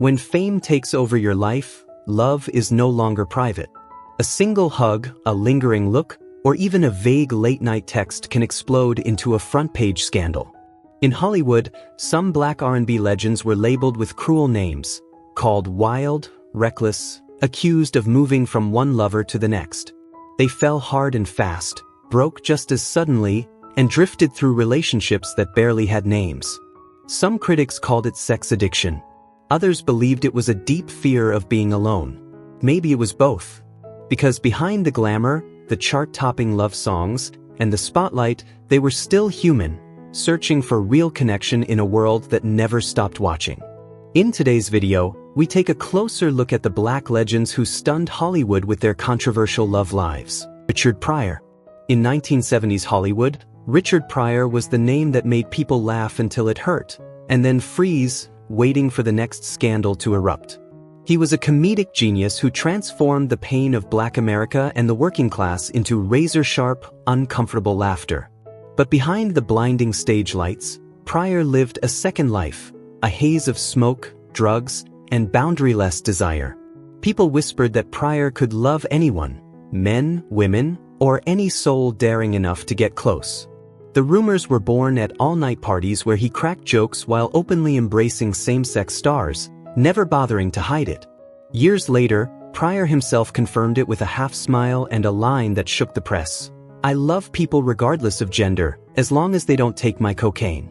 When fame takes over your life, love is no longer private. A single hug, a lingering look, or even a vague late-night text can explode into a front-page scandal. In Hollywood, some black R&B legends were labeled with cruel names, called wild, reckless, accused of moving from one lover to the next. They fell hard and fast, broke just as suddenly, and drifted through relationships that barely had names. Some critics called it sex addiction. Others believed it was a deep fear of being alone. Maybe it was both. Because behind the glamour, the chart-topping love songs, and the spotlight, they were still human, searching for real connection in a world that never stopped watching. In today's video, we take a closer look at the black legends who stunned Hollywood with their controversial love lives. Richard Pryor. In 1970s Hollywood, Richard Pryor was the name that made people laugh until it hurt, and then freeze, waiting for the next scandal to erupt. He was a comedic genius who transformed the pain of Black America and the working class into razor-sharp, uncomfortable laughter. But behind the blinding stage lights, Pryor lived a second life, a haze of smoke, drugs, and boundaryless desire. People whispered that Pryor could love anyone, men, women, or any soul daring enough to get close. The rumors were born at all-night parties where he cracked jokes while openly embracing same-sex stars, never bothering to hide it. Years later, Pryor himself confirmed it with a half-smile and a line that shook the press. "I love people regardless of gender, as long as they don't take my cocaine."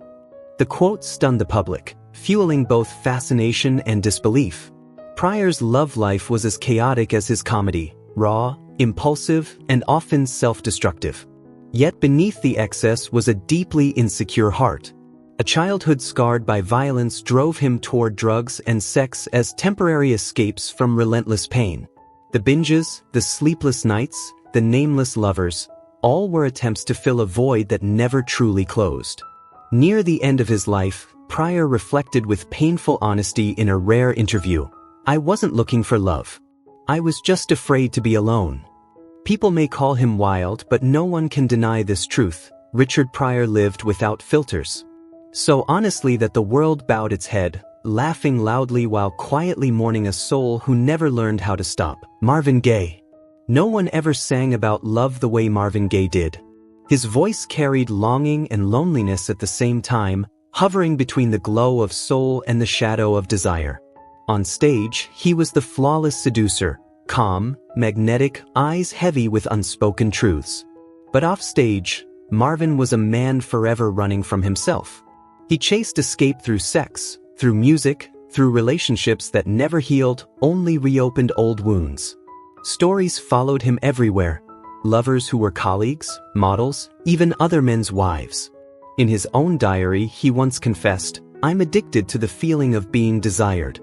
The quote stunned the public, fueling both fascination and disbelief. Pryor's love life was as chaotic as his comedy, raw, impulsive, and often self-destructive. Yet beneath the excess was a deeply insecure heart. A childhood scarred by violence drove him toward drugs and sex as temporary escapes from relentless pain. The binges, the sleepless nights, the nameless lovers, all were attempts to fill a void that never truly closed. Near the end of his life, Pryor reflected with painful honesty in a rare interview, "I wasn't looking for love. I was just afraid to be alone." People may call him wild, but no one can deny this truth. Richard Pryor lived without filters. So honestly that the world bowed its head, laughing loudly while quietly mourning a soul who never learned how to stop. Marvin Gaye. No one ever sang about love the way Marvin Gaye did. His voice carried longing and loneliness at the same time, hovering between the glow of soul and the shadow of desire. On stage, he was the flawless seducer, calm, magnetic, eyes heavy with unspoken truths. But off stage, Marvin was a man forever running from himself. He chased escape through sex, through music, through relationships that never healed, only reopened old wounds. Stories followed him everywhere. Lovers who were colleagues, models, even other men's wives. In his own diary, he once confessed, "I'm addicted to the feeling of being desired."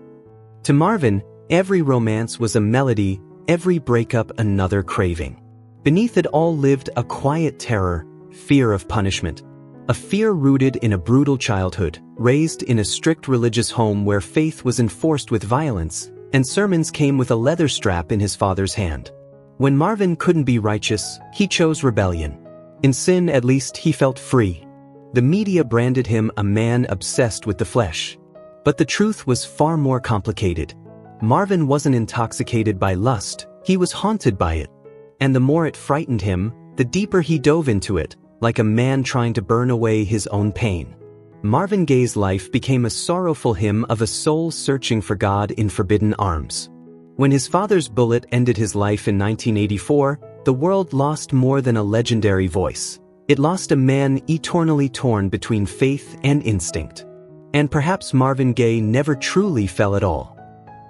To Marvin, every romance was a melody, every breakup another craving. Beneath it all lived a quiet terror, fear of punishment. A fear rooted in a brutal childhood, raised in a strict religious home where faith was enforced with violence, and sermons came with a leather strap in his father's hand. When Marvin couldn't be righteous, he chose rebellion. In sin, at least, he felt free. The media branded him a man obsessed with the flesh. But the truth was far more complicated. Marvin wasn't intoxicated by lust, he was haunted by it. And the more it frightened him, the deeper he dove into it, like a man trying to burn away his own pain. Marvin Gaye's life became a sorrowful hymn of a soul searching for God in forbidden arms. When his father's bullet ended his life in 1984, the world lost more than a legendary voice. It lost a man eternally torn between faith and instinct. And perhaps Marvin Gaye never truly fell at all.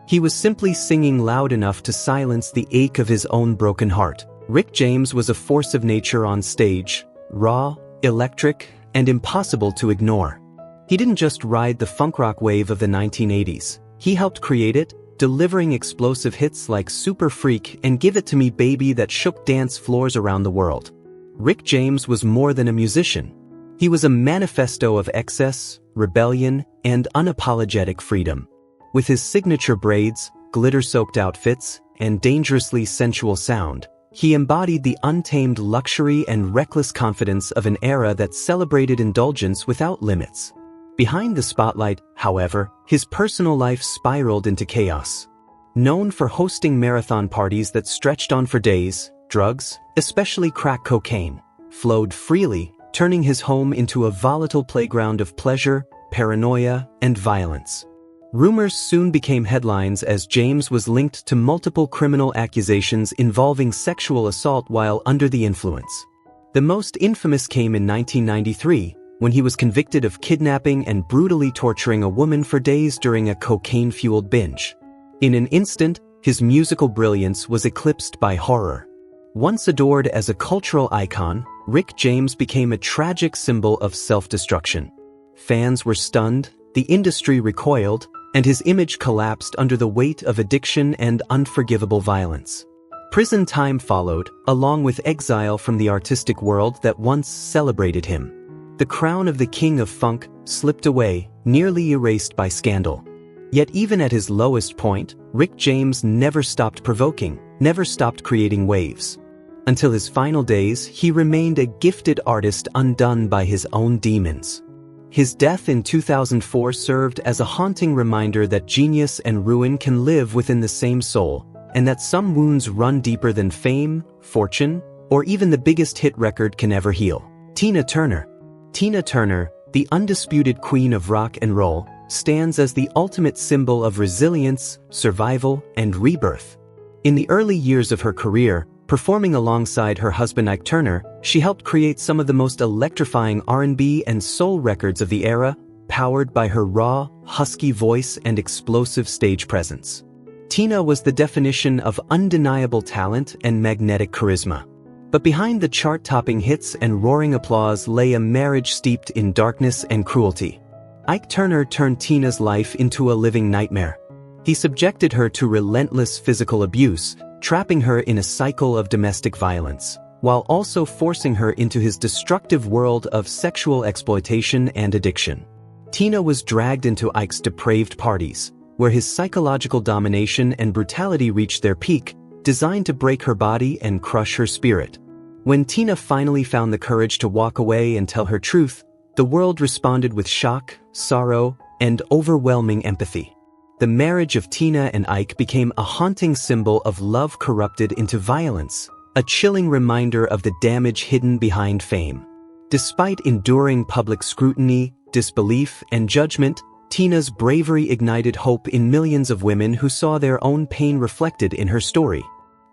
He was simply singing loud enough to silence the ache of his own broken heart. Rick James was a force of nature on stage, raw, electric, and impossible to ignore. He didn't just ride the funk rock wave of the 1980s. He helped create it, delivering explosive hits like Super Freak and Give It To Me Baby that shook dance floors around the world. Rick James was more than a musician. He was a manifesto of excess, rebellion, and unapologetic freedom. With his signature braids, glitter-soaked outfits, and dangerously sensual sound, he embodied the untamed luxury and reckless confidence of an era that celebrated indulgence without limits. Behind the spotlight, however, his personal life spiraled into chaos. Known for hosting marathon parties that stretched on for days, drugs, especially crack cocaine, flowed freely, turning his home into a volatile playground of pleasure, paranoia, and violence. Rumors soon became headlines as James was linked to multiple criminal accusations involving sexual assault while under the influence. The most infamous came in 1993, when he was convicted of kidnapping and brutally torturing a woman for days during a cocaine-fueled binge. In an instant, his musical brilliance was eclipsed by horror. Once adored as a cultural icon, Rick James became a tragic symbol of self-destruction. Fans were stunned, the industry recoiled, and his image collapsed under the weight of addiction and unforgivable violence. Prison time followed, along with exile from the artistic world that once celebrated him. The crown of the king of funk slipped away, nearly erased by scandal. Yet even at his lowest point, Rick James never stopped provoking, never stopped creating waves. Until his final days, he remained a gifted artist undone by his own demons. His death in 2004 served as a haunting reminder that genius and ruin can live within the same soul, and that some wounds run deeper than fame, fortune, or even the biggest hit record can ever heal. Tina Turner. Tina Turner, the undisputed queen of rock and roll, stands as the ultimate symbol of resilience, survival, and rebirth. In the early years of her career, performing alongside her husband Ike Turner, she helped create some of the most electrifying R&B and soul records of the era, powered by her raw, husky voice and explosive stage presence. Tina was the definition of undeniable talent and magnetic charisma. But behind the chart-topping hits and roaring applause lay a marriage steeped in darkness and cruelty. Ike Turner turned Tina's life into a living nightmare. He subjected her to relentless physical abuse, trapping her in a cycle of domestic violence, while also forcing her into his destructive world of sexual exploitation and addiction. Tina was dragged into Ike's depraved parties, where his psychological domination and brutality reached their peak, designed to break her body and crush her spirit. When Tina finally found the courage to walk away and tell her truth, the world responded with shock, sorrow, and overwhelming empathy. The marriage of Tina and Ike became a haunting symbol of love corrupted into violence, a chilling reminder of the damage hidden behind fame. Despite enduring public scrutiny, disbelief, and judgment, Tina's bravery ignited hope in millions of women who saw their own pain reflected in her story.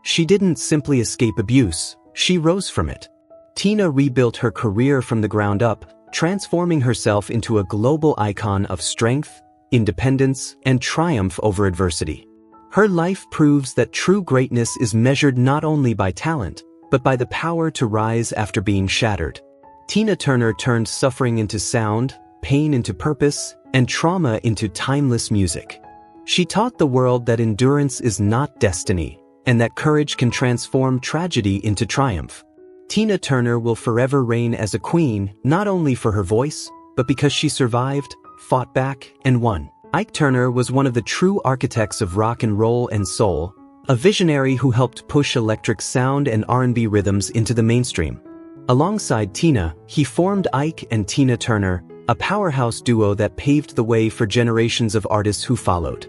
She didn't simply escape abuse, she rose from it. Tina rebuilt her career from the ground up, transforming herself into a global icon of strength, independence, and triumph over adversity. Her life proves that true greatness is measured not only by talent, but by the power to rise after being shattered. Tina Turner turned suffering into sound, pain into purpose, and trauma into timeless music. She taught the world that endurance is not destiny, and that courage can transform tragedy into triumph. Tina Turner will forever reign as a queen, not only for her voice, but because she survived, fought back, and won. Ike Turner was one of the true architects of rock and roll and soul, a visionary who helped push electric sound and R&B rhythms into the mainstream. Alongside Tina, he formed Ike and Tina Turner, a powerhouse duo that paved the way for generations of artists who followed.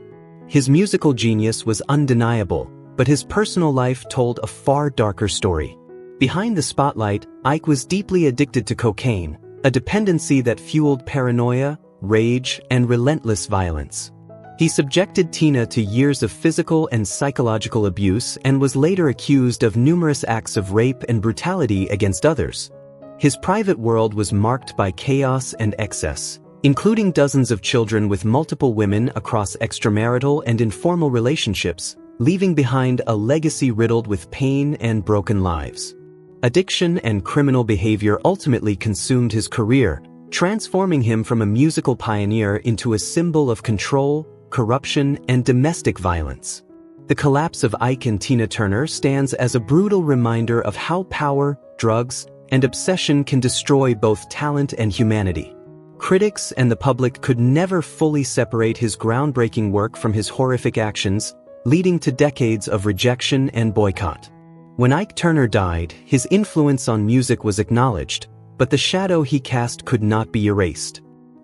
His musical genius was undeniable, but his personal life told a far darker story. Behind the spotlight, Ike was deeply addicted to cocaine, a dependency that fueled paranoia, rage, and relentless violence. He subjected Tina to years of physical and psychological abuse and was later accused of numerous acts of rape and brutality against others. His private world was marked by chaos and excess, including dozens of children with multiple women across extramarital and informal relationships, leaving behind a legacy riddled with pain and broken lives. Addiction and criminal behavior ultimately consumed his career, transforming him from a musical pioneer into a symbol of control, corruption, and domestic violence. The collapse of Ike and Tina Turner stands as a brutal reminder of how power, drugs, and obsession can destroy both talent and humanity. Critics and the public could never fully separate his groundbreaking work from his horrific actions, leading to decades of rejection and boycott. When Ike Turner died, his influence on music was acknowledged, but the shadow he cast could not be erased.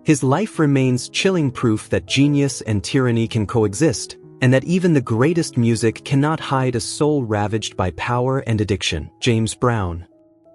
His life remains chilling proof that genius and tyranny can coexist, and that even the greatest music cannot hide a soul ravaged by power and addiction. James Brown.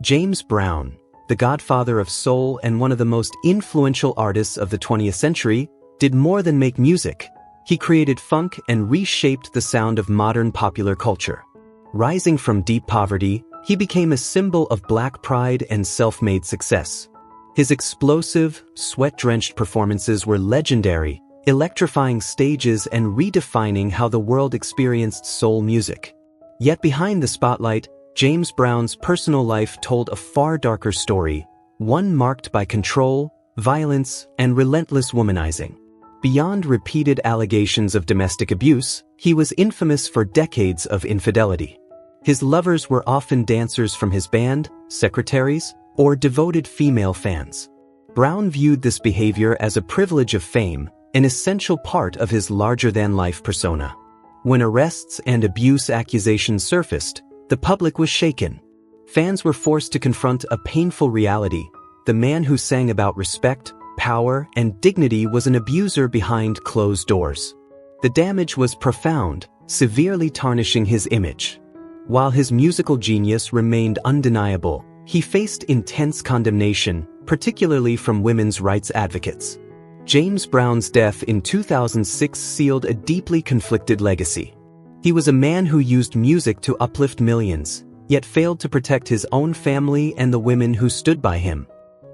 James Brown, the godfather of soul and one of the most influential artists of the 20th century, did more than make music. He created funk and reshaped the sound of modern popular culture. Rising from deep poverty, he became a symbol of Black pride and self-made success. His explosive, sweat-drenched performances were legendary, electrifying stages and redefining how the world experienced soul music. Yet behind the spotlight, James Brown's personal life told a far darker story, one marked by control, violence, and relentless womanizing. Beyond repeated allegations of domestic abuse, he was infamous for decades of infidelity. His lovers were often dancers from his band, secretaries, or devoted female fans. Brown viewed this behavior as a privilege of fame, an essential part of his larger-than-life persona. When arrests and abuse accusations surfaced, the public was shaken. Fans were forced to confront a painful reality. The man who sang about respect, power, and dignity was an abuser behind closed doors. The damage was profound, severely tarnishing his image. While his musical genius remained undeniable, he faced intense condemnation, particularly from women's rights advocates. James Brown's death in 2006 sealed a deeply conflicted legacy. He was a man who used music to uplift millions, yet failed to protect his own family and the women who stood by him.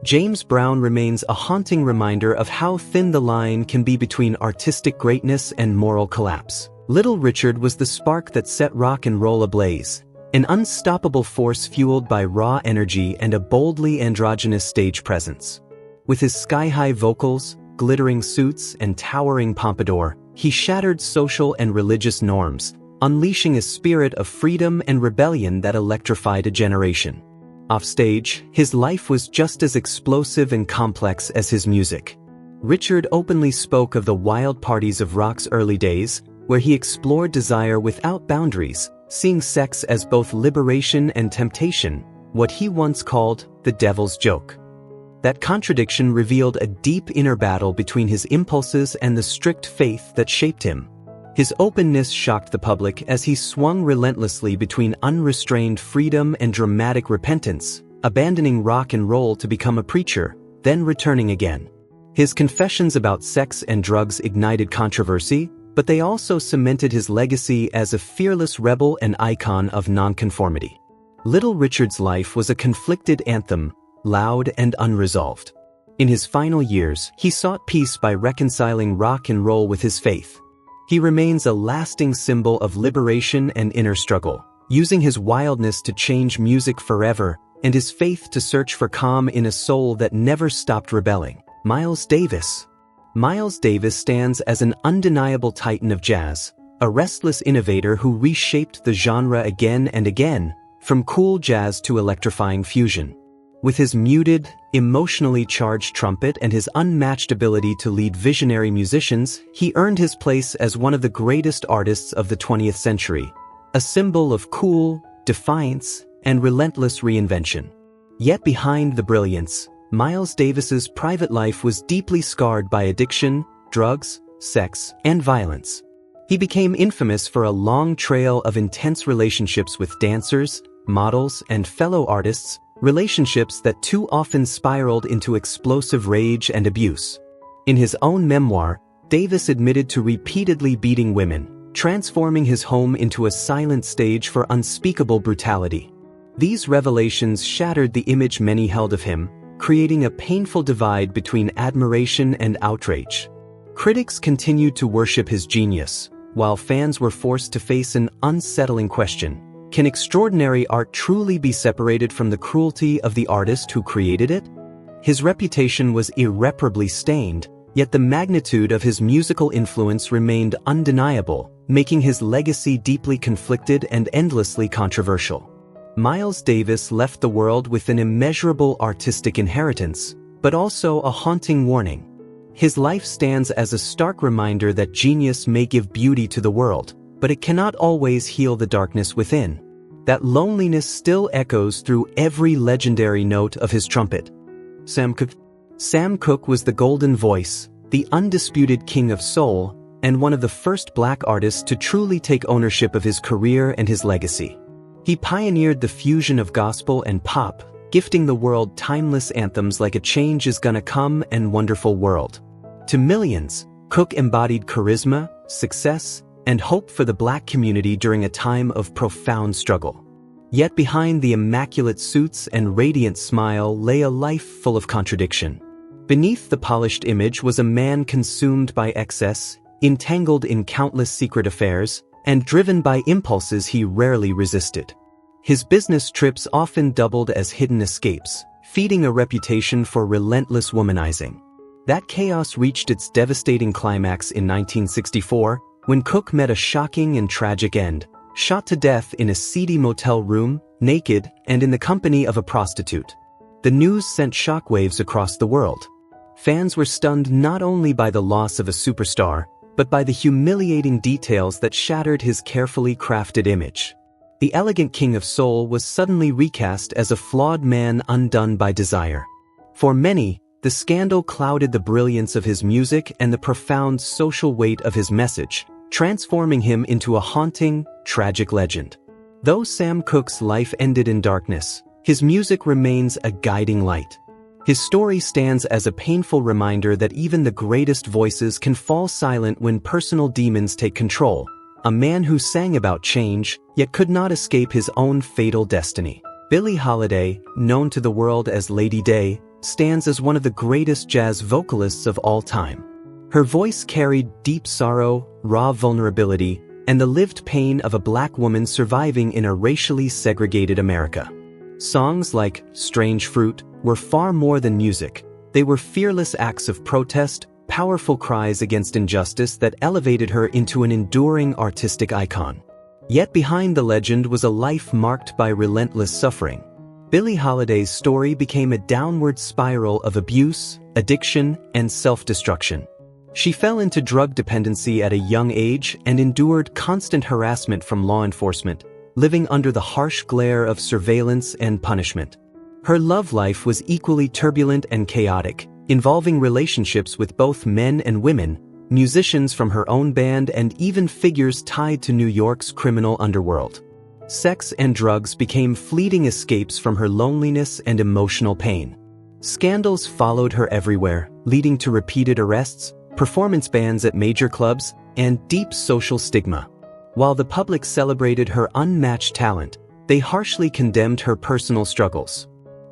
James Brown remains a haunting reminder of how thin the line can be between artistic greatness and moral collapse. Little Richard was the spark that set rock and roll ablaze, an unstoppable force fueled by raw energy and a boldly androgynous stage presence. With his sky-high vocals, glittering suits, and towering pompadour, he shattered social and religious norms, unleashing a spirit of freedom and rebellion that electrified a generation. Offstage, his life was just as explosive and complex as his music. Richard openly spoke of the wild parties of rock's early days, where he explored desire without boundaries, seeing sex as both liberation and temptation, what he once called the devil's joke. That contradiction revealed a deep inner battle between his impulses and the strict faith that shaped him. His openness shocked the public as he swung relentlessly between unrestrained freedom and dramatic repentance, abandoning rock and roll to become a preacher, then returning again. His confessions about sex and drugs ignited controversy, but they also cemented his legacy as a fearless rebel and icon of nonconformity. Little Richard's life was a conflicted anthem, loud and unresolved. In his final years, he sought peace by reconciling rock and roll with his faith. He remains a lasting symbol of liberation and inner struggle, using his wildness to change music forever and his faith to search for calm in a soul that never stopped rebelling. Miles Davis. Miles Davis stands as an undeniable titan of jazz, a restless innovator who reshaped the genre again and again, from cool jazz to electrifying fusion. With his muted, emotionally charged trumpet and his unmatched ability to lead visionary musicians, he earned his place as one of the greatest artists of the 20th century, a symbol of cool, defiance, and relentless reinvention. Yet behind the brilliance, Miles Davis's private life was deeply scarred by addiction, drugs, sex, and violence. He became infamous for a long trail of intense relationships with dancers, models, and fellow artists, relationships that too often spiraled into explosive rage and abuse. In his own memoir, Davis admitted to repeatedly beating women, transforming his home into a silent stage for unspeakable brutality. These revelations shattered the image many held of him, creating a painful divide between admiration and outrage. Critics continued to worship his genius, while fans were forced to face an unsettling question: can extraordinary art truly be separated from the cruelty of the artist who created it? His reputation was irreparably stained, yet the magnitude of his musical influence remained undeniable, making his legacy deeply conflicted and endlessly controversial. Miles Davis left the world with an immeasurable artistic inheritance, but also a haunting warning. His life stands as a stark reminder that genius may give beauty to the world, but it cannot always heal the darkness within. That loneliness still echoes through every legendary note of his trumpet. Sam Cooke. Sam Cooke was the golden voice, the undisputed king of soul, and one of the first black artists to truly take ownership of his career and his legacy. He pioneered the fusion of gospel and pop, gifting the world timeless anthems like A Change Is Gonna Come and Wonderful World. To millions, Cooke embodied charisma, success, and hope for the black community during a time of profound struggle. Yet behind the immaculate suits and radiant smile lay a life full of contradiction. Beneath the polished image was a man consumed by excess, entangled in countless secret affairs, and driven by impulses he rarely resisted. His business trips often doubled as hidden escapes, feeding a reputation for relentless womanizing. That chaos reached its devastating climax in 1964, when Cooke met a shocking and tragic end, shot to death in a seedy motel room, naked and in the company of a prostitute. The news sent shockwaves across the world. Fans were stunned not only by the loss of a superstar, but by the humiliating details that shattered his carefully crafted image. The elegant king of soul was suddenly recast as a flawed man undone by desire. For many, the scandal clouded the brilliance of his music and the profound social weight of his message, transforming him into a haunting, tragic legend. Though Sam Cooke's life ended in darkness, his music remains a guiding light. His story stands as a painful reminder that even the greatest voices can fall silent when personal demons take control. A man who sang about change, yet could not escape his own fatal destiny. Billie Holiday, known to the world as Lady Day, stands as one of the greatest jazz vocalists of all time. Her voice carried deep sorrow, raw vulnerability, and the lived pain of a black woman surviving in a racially segregated America. Songs like Strange Fruit were far more than music. They were fearless acts of protest, powerful cries against injustice that elevated her into an enduring artistic icon. Yet behind the legend was a life marked by relentless suffering. Billie Holiday's story became a downward spiral of abuse, addiction, and self-destruction. She fell into drug dependency at a young age and endured constant harassment from law enforcement, living under the harsh glare of surveillance and punishment. Her love life was equally turbulent and chaotic, involving relationships with both men and women, musicians from her own band, and even figures tied to New York's criminal underworld. Sex and drugs became fleeting escapes from her loneliness and emotional pain. Scandals followed her everywhere, leading to repeated arrests, performance bans at major clubs, and deep social stigma. While the public celebrated her unmatched talent, they harshly condemned her personal struggles.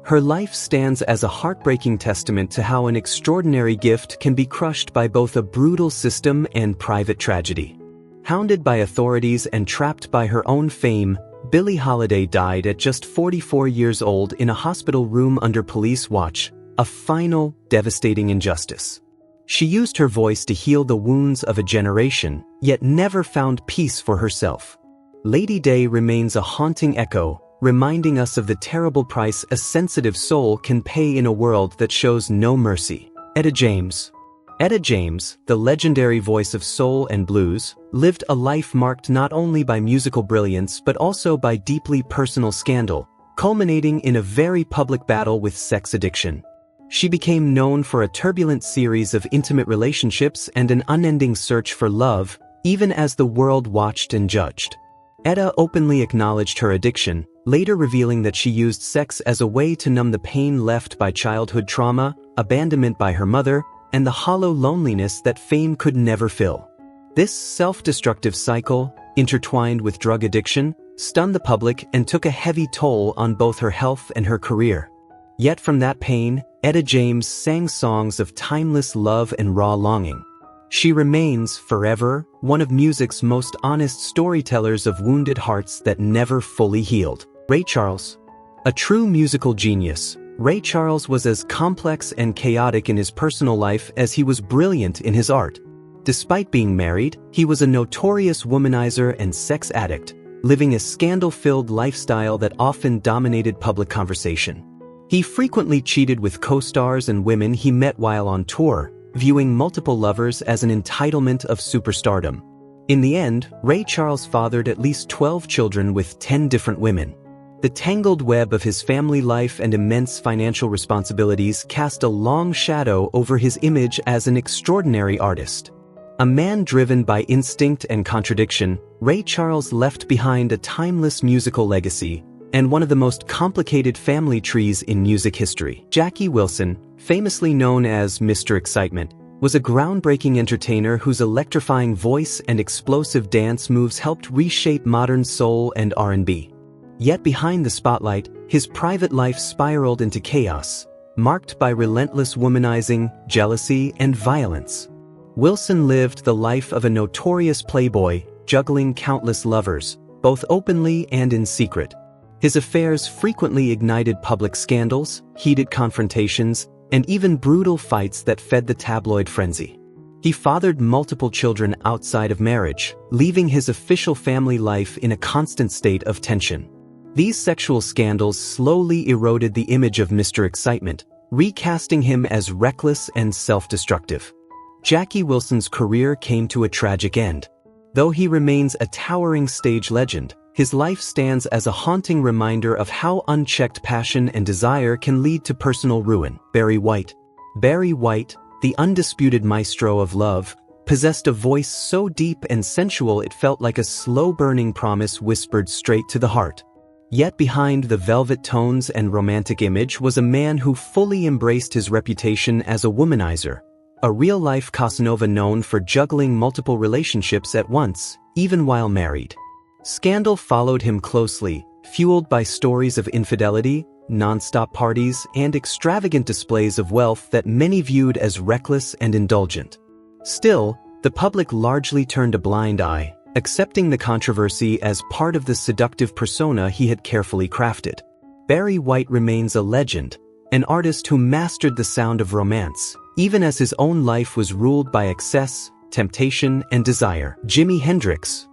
Her life stands as a heartbreaking testament to how an extraordinary gift can be crushed by both a brutal system and private tragedy. Hounded by authorities and trapped by her own fame, Billie Holiday died at just 44 years old in a hospital room under police watch, a final, devastating injustice. She used her voice to heal the wounds of a generation, yet never found peace for herself. Lady Day remains a haunting echo, reminding us of the terrible price a sensitive soul can pay in a world that shows no mercy. Etta James. Etta James, the legendary voice of soul and blues, lived a life marked not only by musical brilliance but also by deeply personal scandal, culminating in a very public battle with sex addiction. She became known for a turbulent series of intimate relationships and an unending search for love, even as the world watched and judged. Etta openly acknowledged her addiction, later revealing that she used sex as a way to numb the pain left by childhood trauma, abandonment by her mother, and the hollow loneliness that fame could never fill. This self-destructive cycle, intertwined with drug addiction, stunned the public and took a heavy toll on both her health and her career. Yet from that pain, Etta James sang songs of timeless love and raw longing. She remains, forever, one of music's most honest storytellers of wounded hearts that never fully healed. Ray Charles. A true musical genius, Ray Charles was as complex and chaotic in his personal life as he was brilliant in his art. Despite being married, he was a notorious womanizer and sex addict, living a scandal-filled lifestyle that often dominated public conversation. He frequently cheated with co-stars and women he met while on tour, viewing multiple lovers as an entitlement of superstardom. In the end, Ray Charles fathered at least 12 children with 10 different women. The tangled web of his family life and immense financial responsibilities cast a long shadow over his image as an extraordinary artist. A man driven by instinct and contradiction, Ray Charles left behind a timeless musical legacy and one of the most complicated family trees in music history. Jackie Wilson, famously known as Mr. Excitement, was a groundbreaking entertainer whose electrifying voice and explosive dance moves helped reshape modern soul and R&B. Yet behind the spotlight, his private life spiraled into chaos, marked by relentless womanizing, jealousy, and violence. Wilson lived the life of a notorious playboy, juggling countless lovers, both openly and in secret. His affairs frequently ignited public scandals, heated confrontations, and even brutal fights that fed the tabloid frenzy. He fathered multiple children outside of marriage, leaving his official family life in a constant state of tension. These sexual scandals slowly eroded the image of Mr. Excitement, recasting him as reckless and self-destructive. Jackie Wilson's career came to a tragic end. Though he remains a towering stage legend, his life stands as a haunting reminder of how unchecked passion and desire can lead to personal ruin. Barry White, the undisputed maestro of love, possessed a voice so deep and sensual it felt like a slow-burning promise whispered straight to the heart. Yet behind the velvet tones and romantic image was a man who fully embraced his reputation as a womanizer, a real-life Casanova known for juggling multiple relationships at once, even while married. Scandal followed him closely, fueled by stories of infidelity, non-stop parties, and extravagant displays of wealth that many viewed as reckless and indulgent. Still, the public largely turned a blind eye, accepting the controversy as part of the seductive persona he had carefully crafted. Barry White remains a legend, an artist who mastered the sound of romance, even as his own life was ruled by excess, temptation, and desire. Jimi Hendrix,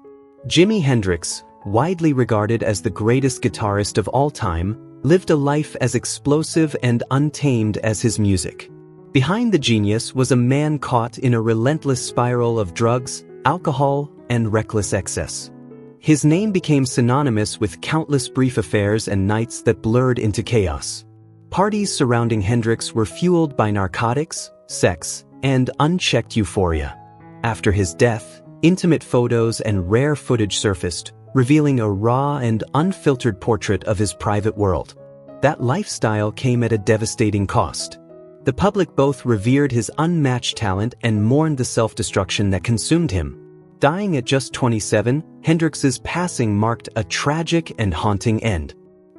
widely regarded as the greatest guitarist of all time, lived a life as explosive and untamed as his music. Behind the genius was a man caught in a relentless spiral of drugs, alcohol, and reckless excess. His name became synonymous with countless brief affairs and nights that blurred into chaos. Parties surrounding Hendrix were fueled by narcotics, sex, and unchecked euphoria. After his death, intimate photos and rare footage surfaced, revealing a raw and unfiltered portrait of his private world. That lifestyle came at a devastating cost. The public both revered his unmatched talent and mourned the self-destruction that consumed him. Dying at just 27, Hendrix's passing marked a tragic and haunting end.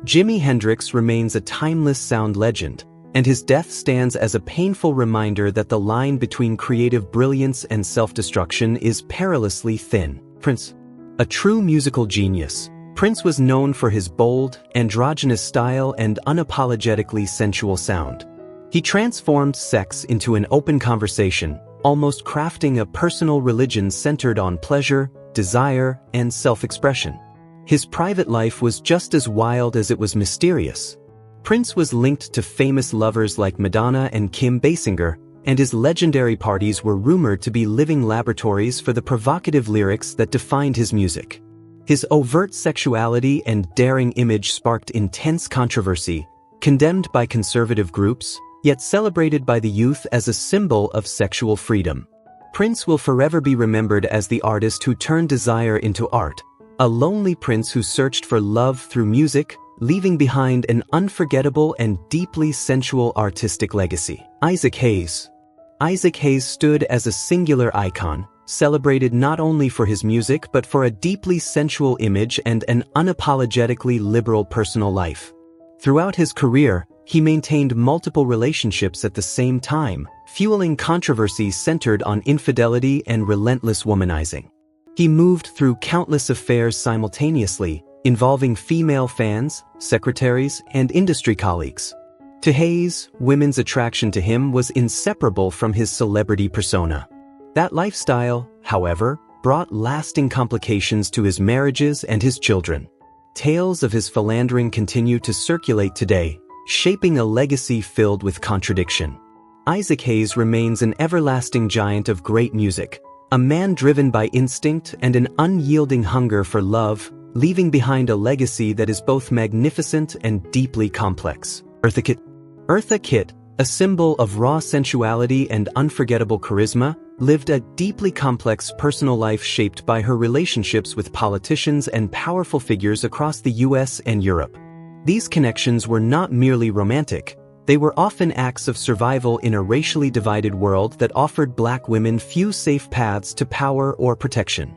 Jimi Hendrix remains a timeless sound legend, and his death stands as a painful reminder that the line between creative brilliance and self-destruction is perilously thin. Prince, a true musical genius, Prince was known for his bold, androgynous style and unapologetically sensual sound. He transformed sex into an open conversation, almost crafting a personal religion centered on pleasure, desire, and self-expression. His private life was just as wild as it was mysterious. Prince was linked to famous lovers like Madonna and Kim Basinger, and his legendary parties were rumored to be living laboratories for the provocative lyrics that defined his music. His overt sexuality and daring image sparked intense controversy, condemned by conservative groups, yet celebrated by the youth as a symbol of sexual freedom. Prince will forever be remembered as the artist who turned desire into art, a lonely prince who searched for love through music, leaving behind an unforgettable and deeply sensual artistic legacy. Isaac Hayes stood as a singular icon, celebrated not only for his music but for a deeply sensual image and an unapologetically liberal personal life. Throughout his career, he maintained multiple relationships at the same time, fueling controversies centered on infidelity and relentless womanizing. He moved through countless affairs simultaneously, involving female fans, secretaries, and industry colleagues. To Hayes, women's attraction to him was inseparable from his celebrity persona. That lifestyle, however, brought lasting complications to his marriages and his children. Tales of his philandering continue to circulate today, shaping a legacy filled with contradiction. Isaac Hayes remains an everlasting giant of great music, a man driven by instinct and an unyielding hunger for love, leaving behind a legacy that is both magnificent and deeply complex. Eartha Kitt. Eartha Kitt, a symbol of raw sensuality and unforgettable charisma, lived a deeply complex personal life shaped by her relationships with politicians and powerful figures across the US and Europe. These connections were not merely romantic. They were often acts of survival in a racially divided world that offered Black women few safe paths to power or protection.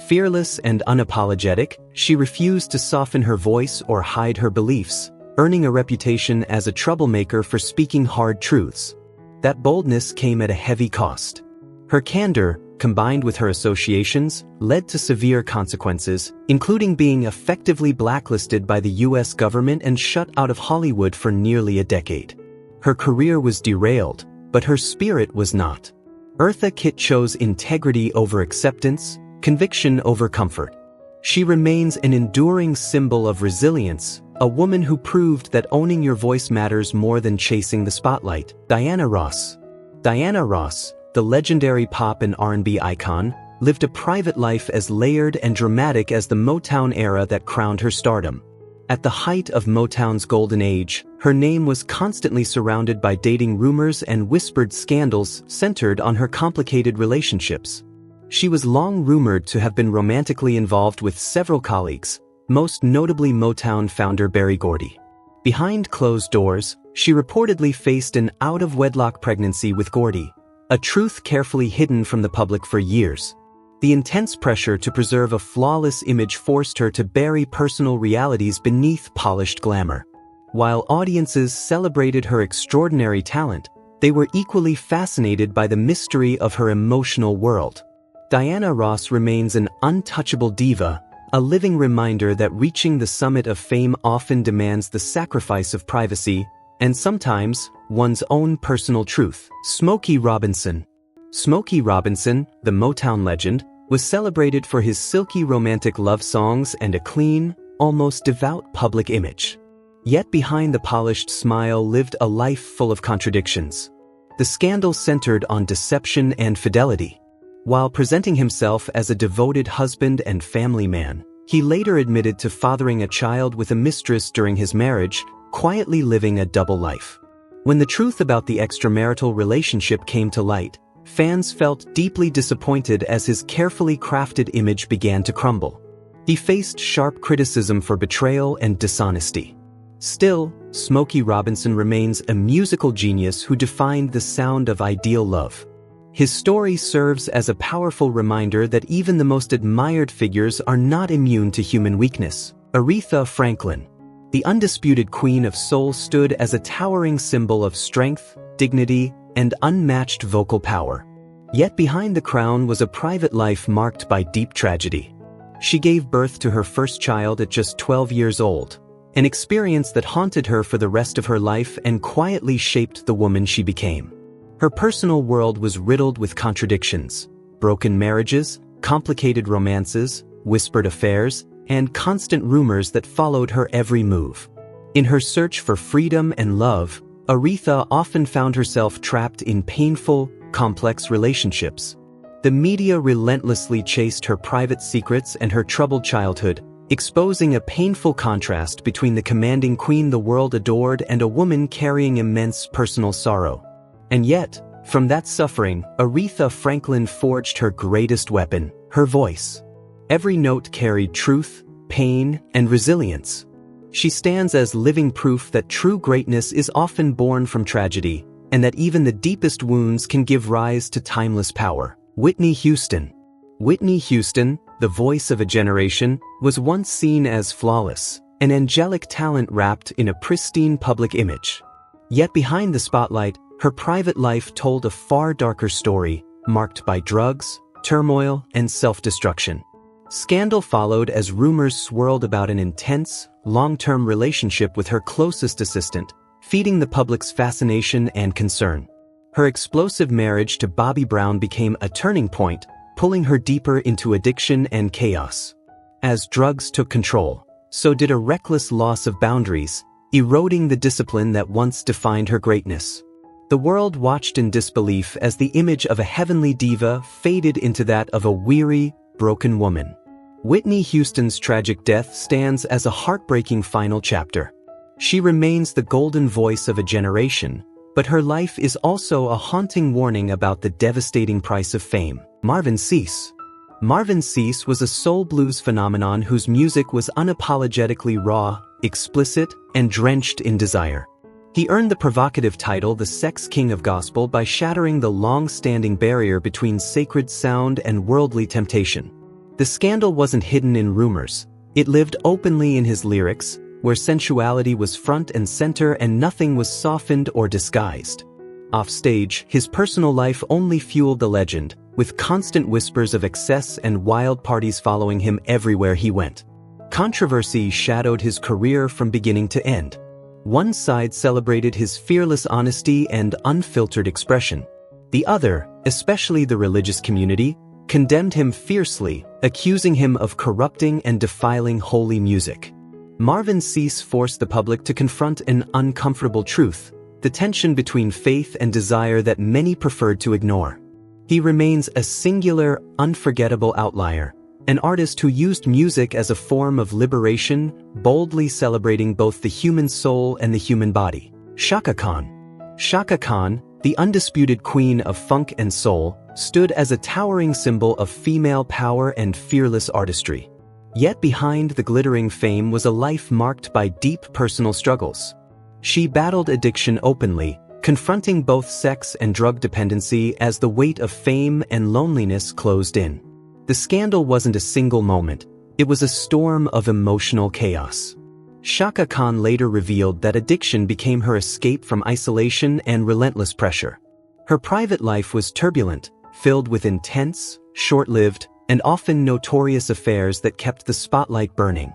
Fearless and unapologetic, she refused to soften her voice or hide her beliefs, earning a reputation as a troublemaker for speaking hard truths. That boldness came at a heavy cost. Her candor, combined with her associations, led to severe consequences, including being effectively blacklisted by the US government and shut out of Hollywood for nearly a decade. Her career was derailed, but her spirit was not. Eartha Kitt chose integrity over acceptance, conviction over comfort. She remains an enduring symbol of resilience, a woman who proved that owning your voice matters more than chasing the spotlight. Diana Ross. Diana Ross, the legendary pop and R&B icon, lived a private life as layered and dramatic as the Motown era that crowned her stardom. At the height of Motown's golden age, her name was constantly surrounded by dating rumors and whispered scandals centered on her complicated relationships. She was long rumored to have been romantically involved with several colleagues, most notably Motown founder Berry Gordy. Behind closed doors, she reportedly faced an out-of-wedlock pregnancy with Gordy, a truth carefully hidden from the public for years. The intense pressure to preserve a flawless image forced her to bury personal realities beneath polished glamour. While audiences celebrated her extraordinary talent, they were equally fascinated by the mystery of her emotional world. Diana Ross remains an untouchable diva, a living reminder that reaching the summit of fame often demands the sacrifice of privacy, and sometimes, one's own personal truth. Smokey Robinson. Smokey Robinson, the Motown legend, was celebrated for his silky romantic love songs and a clean, almost devout public image. Yet behind the polished smile lived a life full of contradictions. The scandal centered on deception and fidelity. While presenting himself as a devoted husband and family man, he later admitted to fathering a child with a mistress during his marriage, quietly living a double life. When the truth about the extramarital relationship came to light, fans felt deeply disappointed as his carefully crafted image began to crumble. He faced sharp criticism for betrayal and dishonesty. Still, Smokey Robinson remains a musical genius who defined the sound of ideal love. His story serves as a powerful reminder that even the most admired figures are not immune to human weakness. Aretha Franklin. The undisputed queen of soul stood as a towering symbol of strength, dignity, and unmatched vocal power. Yet behind the crown was a private life marked by deep tragedy. She gave birth to her first child at just 12 years old, an experience that haunted her for the rest of her life and quietly shaped the woman she became. Her personal world was riddled with contradictions: broken marriages, complicated romances, whispered affairs, and constant rumors that followed her every move. In her search for freedom and love, Aretha often found herself trapped in painful, complex relationships. The media relentlessly chased her private secrets and her troubled childhood, exposing a painful contrast between the commanding queen the world adored and a woman carrying immense personal sorrow. And yet, from that suffering, Aretha Franklin forged her greatest weapon, her voice. Every note carried truth, pain, and resilience. She stands as living proof that true greatness is often born from tragedy, and that even the deepest wounds can give rise to timeless power. Whitney Houston. Whitney Houston, the voice of a generation, was once seen as flawless, an angelic talent wrapped in a pristine public image. Yet behind the spotlight, her private life told a far darker story, marked by drugs, turmoil, and self-destruction. Scandal followed as rumors swirled about an intense, long-term relationship with her closest assistant, feeding the public's fascination and concern. Her explosive marriage to Bobby Brown became a turning point, pulling her deeper into addiction and chaos. As drugs took control, so did a reckless loss of boundaries, eroding the discipline that once defined her greatness. The world watched in disbelief as the image of a heavenly diva faded into that of a weary, broken woman. Whitney Houston's tragic death stands as a heartbreaking final chapter. She remains the golden voice of a generation, but her life is also a haunting warning about the devastating price of fame. Marvin Sease. Marvin Sease was a soul blues phenomenon whose music was unapologetically raw, explicit, and drenched in desire. He earned the provocative title the Sex King of Gospel by shattering the long-standing barrier between sacred sound and worldly temptation. The scandal wasn't hidden in rumors. It lived openly in his lyrics, where sensuality was front and center and nothing was softened or disguised. Offstage, his personal life only fueled the legend, with constant whispers of excess and wild parties following him everywhere he went. Controversy shadowed his career from beginning to end. One side celebrated his fearless honesty and unfiltered expression. The other, especially the religious community, condemned him fiercely, accusing him of corrupting and defiling holy music. Marvin Sease forced the public to confront an uncomfortable truth, the tension between faith and desire that many preferred to ignore. He remains a singular, unforgettable outlier, an artist who used music as a form of liberation, boldly celebrating both the human soul and the human body. Chaka Khan. Chaka Khan, the undisputed queen of funk and soul, stood as a towering symbol of female power and fearless artistry. Yet behind the glittering fame was a life marked by deep personal struggles. She battled addiction openly, confronting both sex and drug dependency as the weight of fame and loneliness closed in. The scandal wasn't a single moment, it was a storm of emotional chaos. Chaka Khan later revealed that addiction became her escape from isolation and relentless pressure. Her private life was turbulent, filled with intense, short-lived, and often notorious affairs that kept the spotlight burning.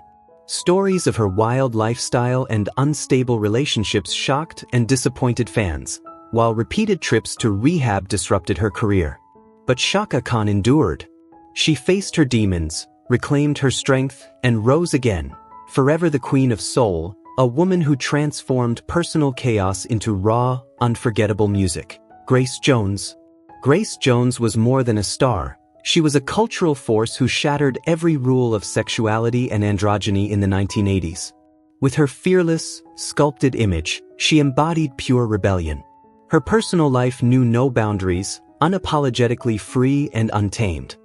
Stories of her wild lifestyle and unstable relationships shocked and disappointed fans, while repeated trips to rehab disrupted her career. But Chaka Khan endured. She faced her demons, reclaimed her strength, and rose again, forever the queen of soul, a woman who transformed personal chaos into raw, unforgettable music. Grace Jones. Grace Jones was more than a star. She was a cultural force who shattered every rule of sexuality and androgyny in the 1980s. With her fearless, sculpted image, she embodied pure rebellion. Her personal life knew no boundaries, unapologetically free and untamed.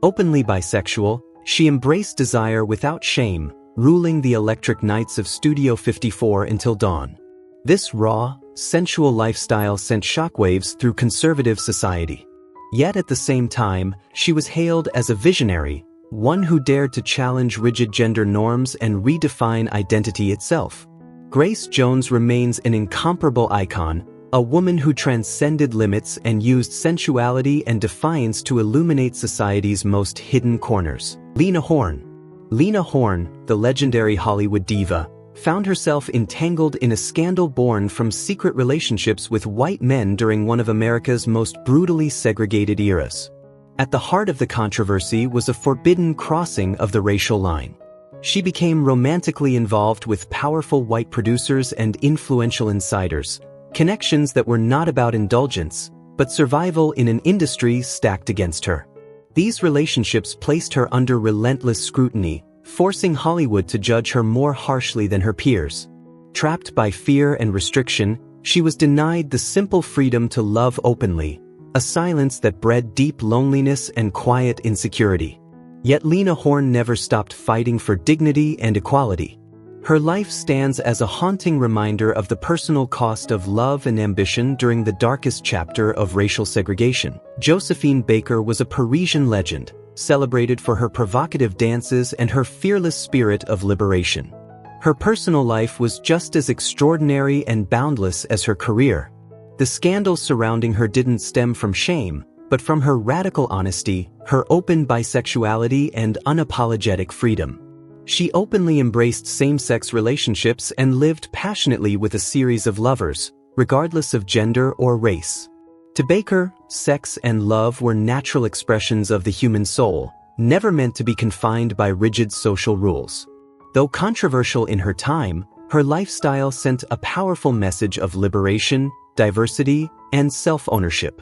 Openly bisexual, she embraced desire without shame, ruling the electric nights of Studio 54 until dawn. This raw, sensual lifestyle sent shockwaves through conservative society. Yet at the same time, she was hailed as a visionary, one who dared to challenge rigid gender norms and redefine identity itself. Grace Jones remains an incomparable icon, a woman who transcended limits and used sensuality and defiance to illuminate society's most hidden corners. Lena Horne. Lena Horne, the legendary Hollywood diva, found herself entangled in a scandal born from secret relationships with white men during one of America's most brutally segregated eras. At the heart of the controversy was a forbidden crossing of the racial line. She became romantically involved with powerful white producers and influential insiders, connections that were not about indulgence, but survival in an industry stacked against her. These relationships placed her under relentless scrutiny, forcing Hollywood to judge her more harshly than her peers. Trapped by fear and restriction, she was denied the simple freedom to love openly, a silence that bred deep loneliness and quiet insecurity. Yet Lena Horne never stopped fighting for dignity and equality. Her life stands as a haunting reminder of the personal cost of love and ambition during the darkest chapter of racial segregation. Josephine Baker was a Parisian legend, celebrated for her provocative dances and her fearless spirit of liberation. Her personal life was just as extraordinary and boundless as her career. The scandal surrounding her didn't stem from shame, but from her radical honesty, her open bisexuality, and unapologetic freedom. She openly embraced same-sex relationships and lived passionately with a series of lovers, regardless of gender or race. To Baker, sex and love were natural expressions of the human soul, never meant to be confined by rigid social rules. Though controversial in her time, her lifestyle sent a powerful message of liberation, diversity, and self-ownership.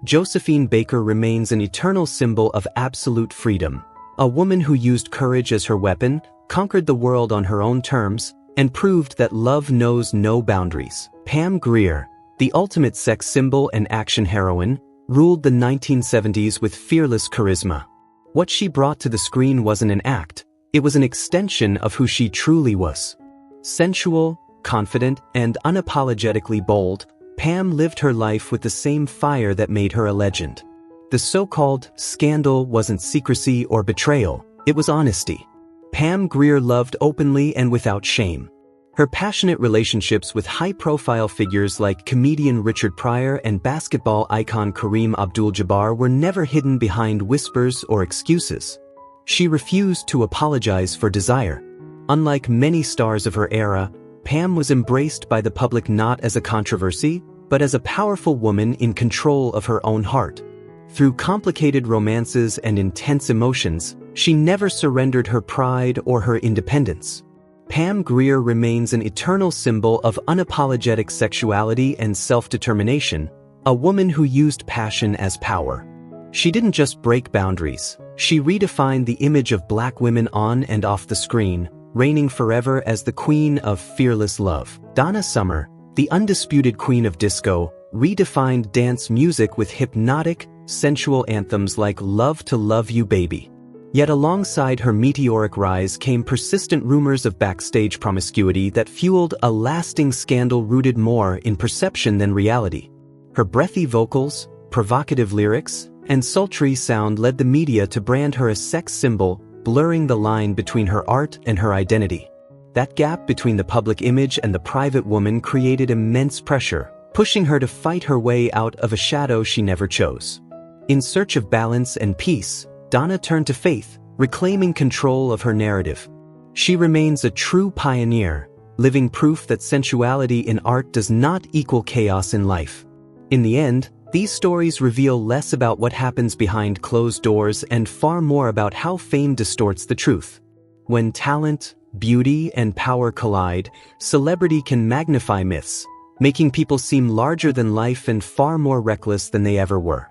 Josephine Baker remains an eternal symbol of absolute freedom, A woman who used courage as her weapon, conquered the world on her own terms, and proved that love knows no boundaries. Pam Grier, the ultimate sex symbol and action heroine, ruled the 1970s with fearless charisma. What she brought to the screen wasn't an act, it was an extension of who she truly was. Sensual, confident, and unapologetically bold, Pam lived her life with the same fire that made her a legend. The so-called scandal wasn't secrecy or betrayal, it was honesty. Pam Grier loved openly and without shame. Her passionate relationships with high-profile figures like comedian Richard Pryor and basketball icon Kareem Abdul-Jabbar were never hidden behind whispers or excuses. She refused to apologize for desire. Unlike many stars of her era, Pam was embraced by the public not as a controversy, but as a powerful woman in control of her own heart. Through complicated romances and intense emotions, she never surrendered her pride or her independence. Pam Grier remains an eternal symbol of unapologetic sexuality and self-determination, a woman who used passion as power. She didn't just break boundaries, she redefined the image of black women on and off the screen, reigning forever as the queen of fearless love. Donna Summer, the undisputed queen of disco, redefined dance music with hypnotic, sensual anthems like Love to Love You Baby. Yet alongside her meteoric rise came persistent rumors of backstage promiscuity that fueled a lasting scandal rooted more in perception than reality. Her breathy vocals, provocative lyrics, and sultry sound led the media to brand her a sex symbol, blurring the line between her art and her identity. That gap between the public image and the private woman created immense pressure, pushing her to fight her way out of a shadow she never chose. In search of balance and peace, Donna turned to faith, reclaiming control of her narrative. She remains a true pioneer, living proof that sensuality in art does not equal chaos in life. In the end, these stories reveal less about what happens behind closed doors and far more about how fame distorts the truth. When talent, beauty, and power collide, celebrity can magnify myths, making people seem larger than life and far more reckless than they ever were.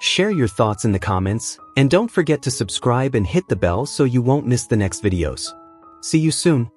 Share your thoughts in the comments, and don't forget to subscribe and hit the bell so you won't miss the next videos. See you soon.